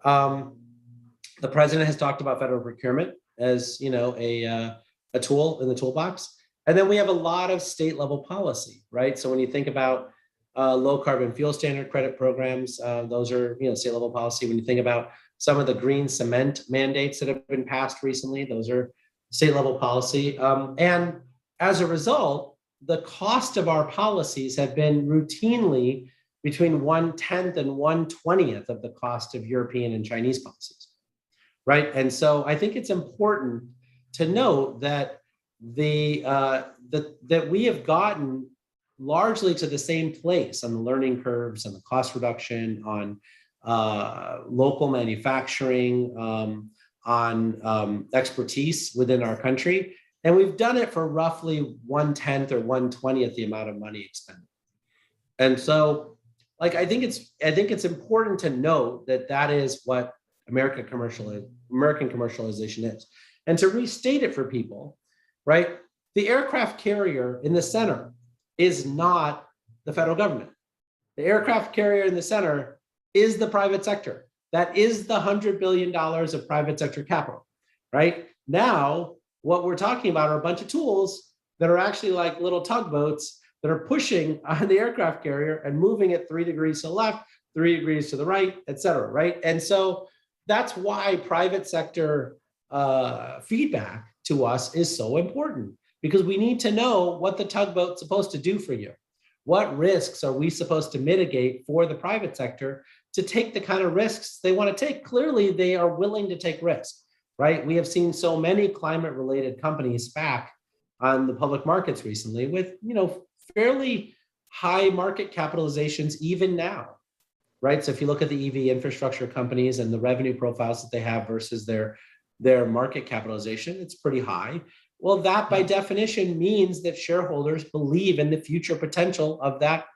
The president has talked about federal procurement as a tool in the toolbox. And then we have a lot of state level policy, right? So when you think about low carbon fuel standard credit programs, those are state level policy. When you think about some of the green cement mandates that have been passed recently, those are state level policy. And as a result, the cost of our policies have been routinely between 1/10 and 1/20 of the cost of European and Chinese policies, right? And so I think it's important to note that that we have gotten largely to the same place on the learning curves, on the cost reduction, on local manufacturing, on expertise within our country. And we've done it for roughly 1/10 or 1/20 the amount of money expended. And so, I think it's important to note that that is what American commercialization is. And to restate it for people, right? The aircraft carrier in the center is not the federal government. The aircraft carrier in the center is the private sector. That is the $100 billion of private sector capital, right? Now, what we're talking about are a bunch of tools that are actually like little tugboats that are pushing on the aircraft carrier and moving it 3 degrees to the left, 3 degrees to the right, et cetera, right? And so that's why private sector feedback to us is so important, because we need to know what the tugboat's supposed to do for you. What risks are we supposed to mitigate for the private sector to take the kind of risks they want to take? Clearly, they are willing to take risks. Right? We have seen so many climate-related companies SPAC on the public markets recently with, fairly high market capitalizations even now, right? So if you look at the EV infrastructure companies and the revenue profiles that they have versus their market capitalization, it's pretty high. Well, that by definition means that shareholders believe in the future potential of that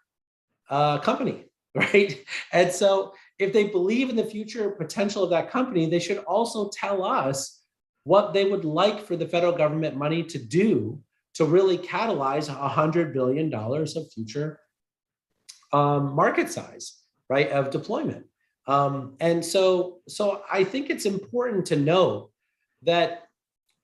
company, right? And so if they believe in the future potential of that company, they should also tell us what they would like for the federal government money to do to really catalyze $100 billion of future market size, right, of deployment. And so I think it's important to know that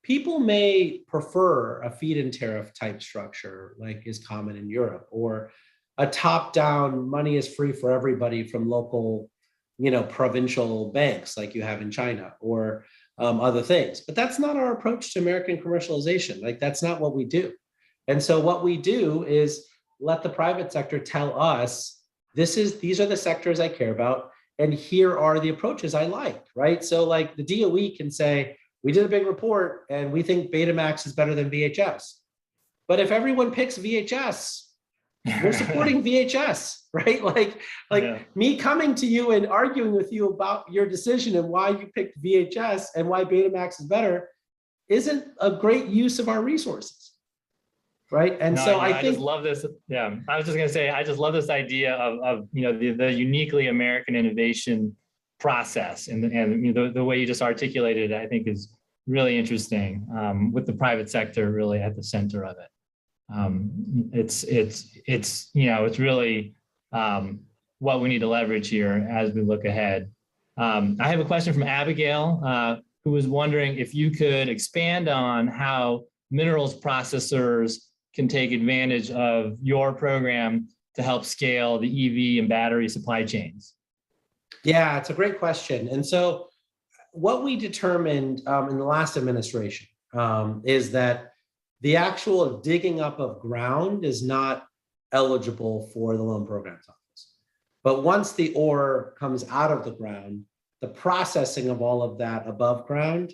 people may prefer a feed-in tariff type structure like is common in Europe, or a top-down money is free for everybody from local provincial banks like you have in China, or other things. But that's not our approach to American commercialization. That's not what we do. And so what we do is let the private sector tell us, these are the sectors I care about, and here are the approaches I like, right? So the DOE can say, we did a big report and we think Betamax is better than VHS. But if everyone picks VHS, we're supporting VHS, right? Like Yeah. me coming to you and arguing with you about your decision and why you picked VHS and why Betamax is better isn't a great use of our resources, right? And No, so yeah, I think, just love this. Yeah, I was just gonna say, I just love this idea of the uniquely American innovation process, and the way you just articulated it, I think is really interesting, with the private sector really at the center of it. It's really what we need to leverage here as we look ahead. I have a question from Abigail, who was wondering if you could expand on how minerals processors can take advantage of your program to help scale the EV and battery supply chains. yeah, it's a great question. And so what we determined in the last administration is that the actual digging up of ground is not eligible for the Loan Programs Office. But once the ore comes out of the ground, the processing of all of that above ground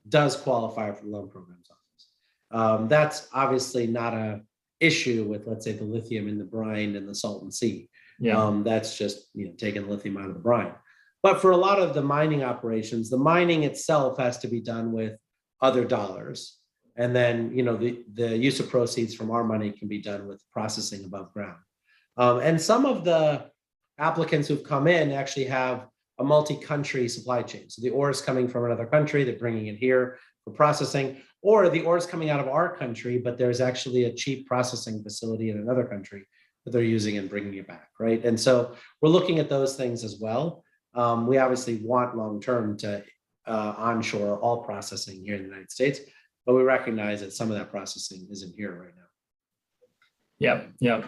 does qualify for the Loan Programs Office. That's obviously not an issue with, let's say, the lithium in the brine and the Salton Sea. Yeah. That's just taking the lithium out of the brine. But for a lot of the mining operations, the mining itself has to be done with other dollars. And then, the use of proceeds from our money can be done with processing above ground. And some of the applicants who've come in actually have a multi-country supply chain. So the ore is coming from another country, they're bringing it here for processing, or the ore is coming out of our country, but there's actually a cheap processing facility in another country that they're using and bringing it back, right? And so we're looking at those things as well. We obviously want long-term to onshore all processing here in the United States, but we recognize that some of that processing isn't here right now. Yep.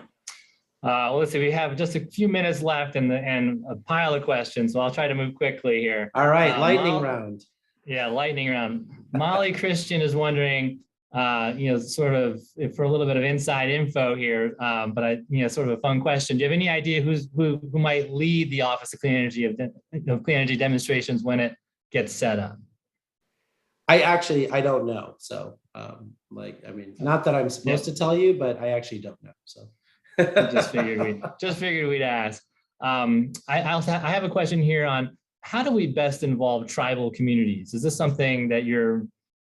Well, let's see, we have just a few minutes left and a pile of questions, so I'll try to move quickly here. All right, lightning round. Yeah, lightning round. Molly Christian is wondering, sort of for a little bit of inside info here, but sort of a fun question. Do you have any idea who might lead the Office of Clean Energy Clean Energy demonstrations when it gets set up? I don't know. So, not that I'm supposed to tell you, but I actually don't know. So, just figured we'd ask. I have a question here on how do we best involve tribal communities? Is this something that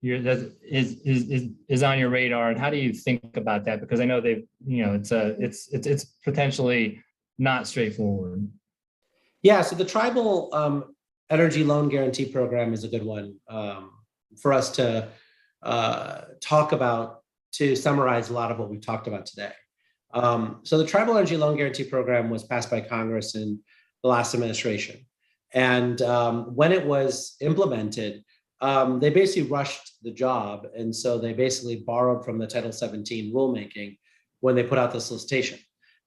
that is on your radar, and how do you think about that? Because I know it's potentially not straightforward. Yeah. So the Tribal Energy Loan Guarantee Program is a good one for us to talk about, to summarize a lot of what we've talked about today. So the Tribal Energy Loan Guarantee Program was passed by Congress in the last administration. And when it was implemented, they basically rushed the job. And so they basically borrowed from the Title 17 rulemaking when they put out the solicitation.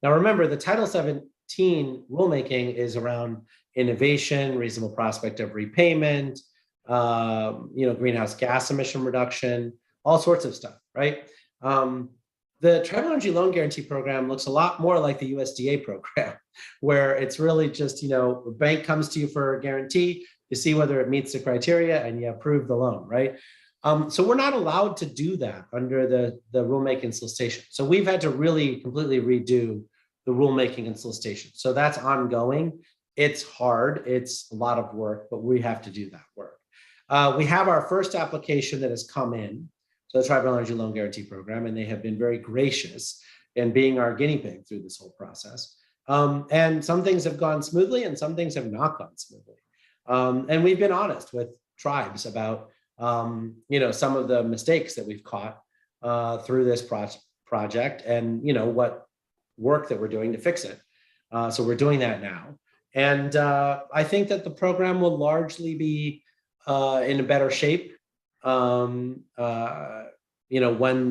Now, remember, the Title 17 rulemaking is around innovation, reasonable prospect of repayment, greenhouse gas emission reduction, all sorts of stuff, right? The Tribal Energy Loan Guarantee Program looks a lot more like the USDA program, where it's really just, a bank comes to you for a guarantee, you see whether it meets the criteria, and you approve the loan, right? So we're not allowed to do that under the rulemaking solicitation. So we've had to really completely redo the rulemaking and solicitation. So that's ongoing. It's hard, it's a lot of work, but we have to do that work. We have our first application that has come in, so the Tribal Energy Loan Guarantee Program, and they have been very gracious in being our guinea pig through this whole process. And some things have gone smoothly and some things have not gone smoothly. And we've been honest with tribes about, some of the mistakes that we've caught through this project and, what work that we're doing to fix it. So we're doing that now. And I think that the program will largely be in a better shape. When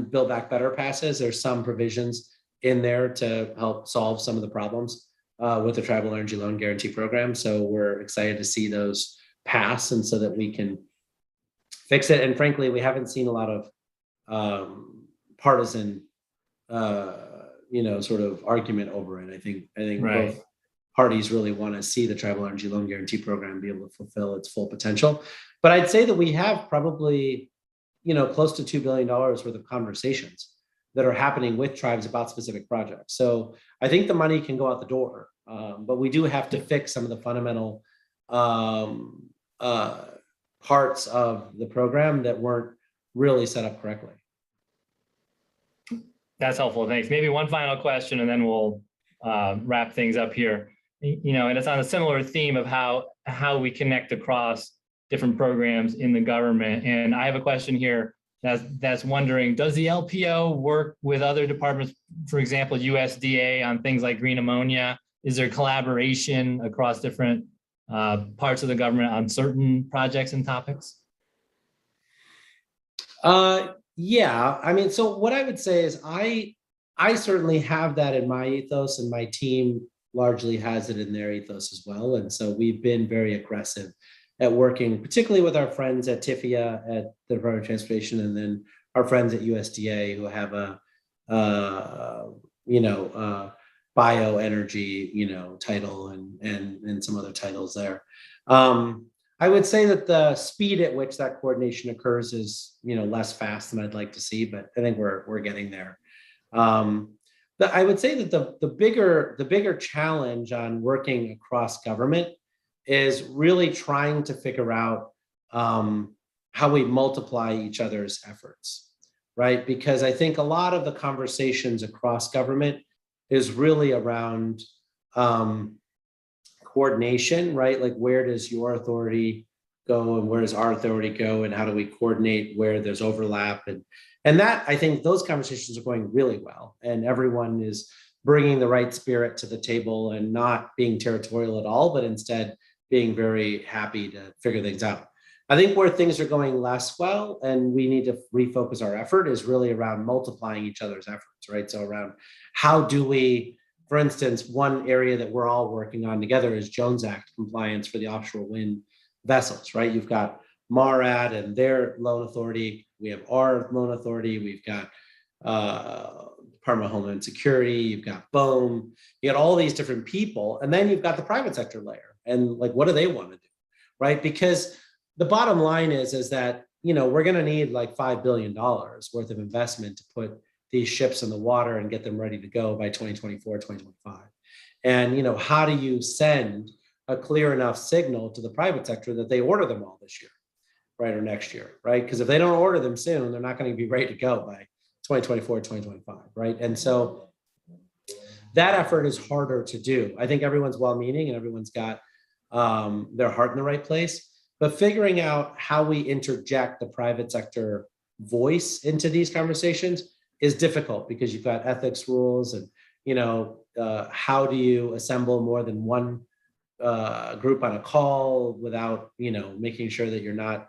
Build Back Better passes, there's some provisions in there to help solve some of the problems with the Tribal Energy Loan Guarantee Program. So we're excited to see those pass, and so that we can fix it. And frankly, we haven't seen a lot of partisan, sort of argument over it. I think right. Both parties really want to see the Tribal Energy Loan Guarantee Program be able to fulfill its full potential. But I'd say that we have probably, close to $2 billion worth of conversations that are happening with tribes about specific projects. So I think the money can go out the door, but we do have to fix some of the fundamental parts of the program that weren't really set up correctly. That's helpful. Thanks. Maybe one final question, and then we'll wrap things up here. And it's on a similar theme of how we connect across different programs in the government. And I have a question here that's wondering, does the LPO work with other departments, for example, USDA, on things like green ammonia? Is there collaboration across different parts of the government on certain projects and topics? Yeah, I mean, so what I would say is I certainly have that in my ethos, and my team largely has it in their ethos as well. And so we've been very aggressive at working, particularly with our friends at TIFIA at the Department of Transportation, and then our friends at USDA who have a bioenergy, title and some other titles there. I would say that the speed at which that coordination occurs is, less fast than I'd like to see, but I think we're getting there. But I would say that the bigger challenge on working across government is really trying to figure out how we multiply each other's efforts, right? Because I think a lot of the conversations across government is really around coordination, right? Like, where does your authority go and where does our authority go, and how do we coordinate where there's overlap? And that, I think those conversations are going really well, and everyone is bringing the right spirit to the table and not being territorial at all, but instead being very happy to figure things out. I think where things are going less well and we need to refocus our effort is really around multiplying each other's efforts, right? So around how do we, for instance, one area that we're all working on together is Jones Act compliance for the offshore wind vessels, right? You've got MARAD and their loan authority. We have our loan authority. We've got Department of Homeland Security. You've got BOEM. You got all these different people. And then you've got the private sector layer. And like, what do they want to do, right? Because the bottom line is that, we're going to need like $5 billion worth of investment to put these ships in the water and get them ready to go by 2024, 2025. And, how do you send a clear enough signal to the private sector that they order them all this year, right? Or next year, right? Because if they don't order them soon, they're not going to be ready to go by 2024, 2025, right? And so that effort is harder to do. I think everyone's well-meaning and everyone's got their heart in the right place, but figuring out how we interject the private sector voice into these conversations is difficult because you've got ethics rules and, how do you assemble more than one group on a call without, making sure that you're not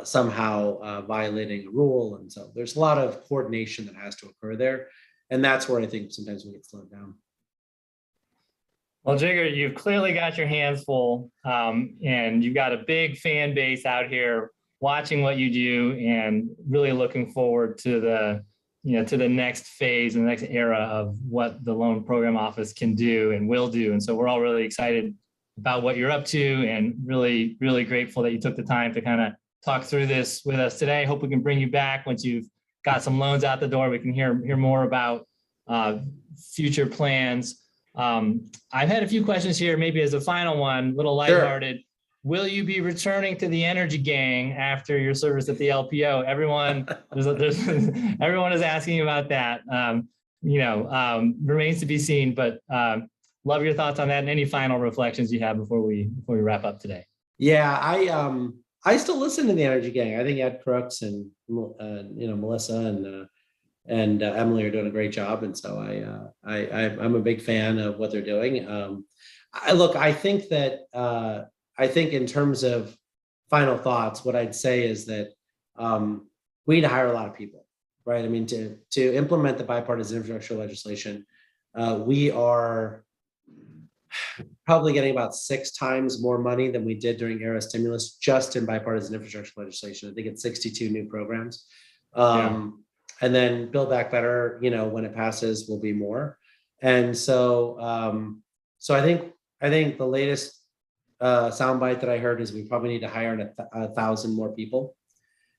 somehow violating a rule. And so there's a lot of coordination that has to occur there. And that's where I think sometimes we get slowed down. Well, Jigar, you've clearly got your hands full, and you've got a big fan base out here watching what you do and really looking forward to the next phase and the next era of what the Loan Program Office can do and will do. And so we're all really excited about what you're up to, and really, really grateful that you took the time to kind of talk through this with us today. Hope we can bring you back once you've got some loans out the door. We can hear more about future plans. I've had a few questions here, maybe as a final one, a little lighthearted. Sure. Will you be returning to the Energy Gang after your service at the LPO? Everyone is asking about that. Remains to be seen, but love your thoughts on that and any final reflections you have before we wrap up today. Yeah, I still listen to the Energy Gang. I think Ed Crooks and Melissa and Emily are doing a great job, and so I'm a big fan of what they're doing. I think in terms of final thoughts, what I'd say is that we need to hire a lot of people, right? I mean, to implement the bipartisan infrastructure legislation, we are probably getting about 6 times more money than we did during era stimulus just in bipartisan infrastructure legislation. I think it's 62 new programs. And then Build Back Better, when it passes, will be more. And so I think I think the latest soundbite that I heard is we probably need to hire 1,000 more people.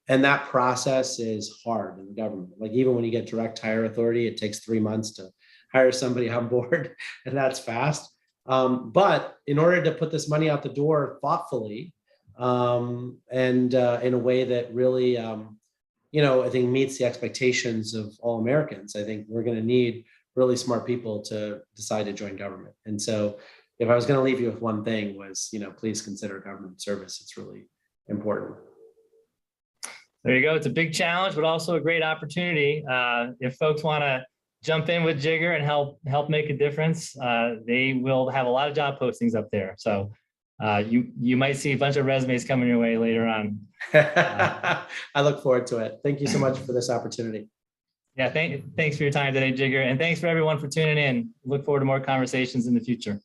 And that process is hard in the government. Like even when you get direct hire authority, it takes 3 months to hire somebody on board, and that's fast. But in order to put this money out the door thoughtfully and in a way that really, I think meets the expectations of all Americans, I think we're going to need really smart people to decide to join government. And so if I was going to leave you with one thing was, please consider government service. It's really important. There you go. It's a big challenge, but also a great opportunity. If folks want to jump in with Jigar and help make a difference, they will have a lot of job postings up there. So you might see a bunch of resumes coming your way later on. I look forward to it. Thank you so much for this opportunity. Yeah, thanks for your time today, Jigar. And thanks for everyone for tuning in. Look forward to more conversations in the future.